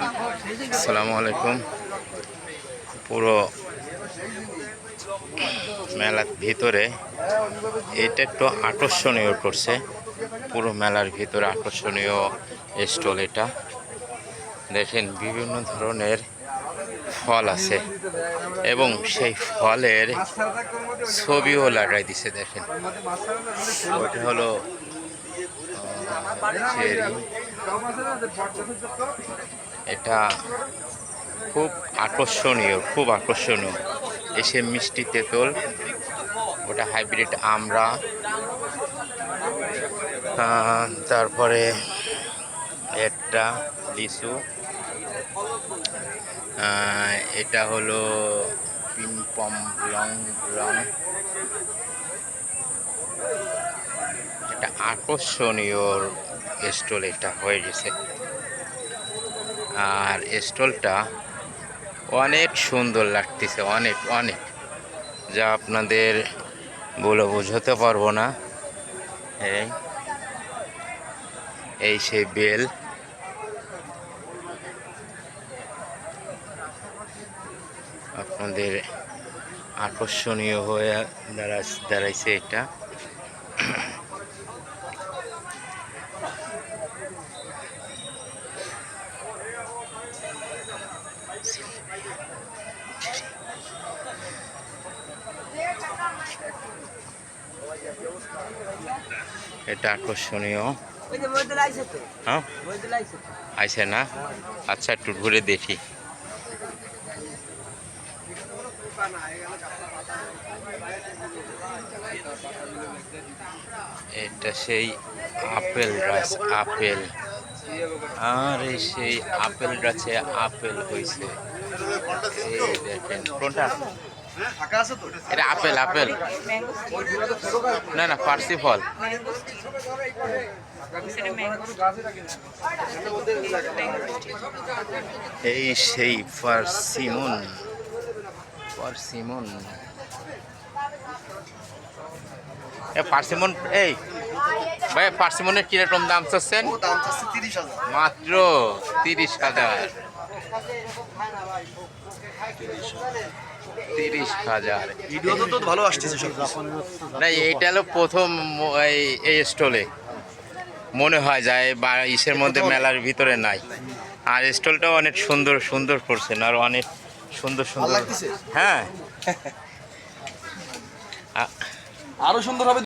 আসসালামু আলাইকুম। পুরো মেলার ভিতরে এটা একটু আকর্ষণীয় করছে। পুরো মেলার ভিতরে আকর্ষণীয় স্টল। এটা দেখেন বিভিন্ন ধরনের ফল আছে এবং সেই ফলের ছবিও লাগাই দিছে। দেখেন ওটা হলো চেরি। এটা খুব আকর্ষণীয়, খুব আকর্ষণীয়। এসে মিষ্টি তেঁতুল, ওটা হাইব্রিড আমরা, তারপরে একটা লিচু, এটা হলো পিমপম লং রং। এটা আকর্ষণীয় স্টল এটা হয়ে গেছে। আর স্টলটা অনেক সুন্দর লাগতেছে, অনেক অনেক, যা আপনাদের বলে বোঝাতে পারবো না। এই সেই বেল, আপনাদের আকর্ষণীয় হয়ে দাঁড়াইছে এটা। এটা আকর্ষণীয়। হ্যাঁ আইসে না? আচ্ছা, একটু ঘুরে দেখি। এটা সেই আপেল গাছ, আপেল। আর এই সেই আপেল গাছে আপেল হয়েছে। এই দেখেন কোনটা? এটা আপেল, আপেল না না, পার্সি ফল। এই সেই পার্সিমন, পার্সিমন, পার্সিমন। এই ভাই, পার্সিমনের কিরকম দাম চাচ্ছেন? মাত্র 30,000। 30,000 ভালো আসতেছে না, এইটা হলো প্রথম এই স্টলে মনে হয় যায়, বা ইসের মধ্যে মেলার ভিতরে নাই। আর স্টলটাও অনেক সুন্দর সুন্দর করছেন, আর অনেক সুন্দর সুন্দর। হ্যাঁ, আরো সুন্দর হবে।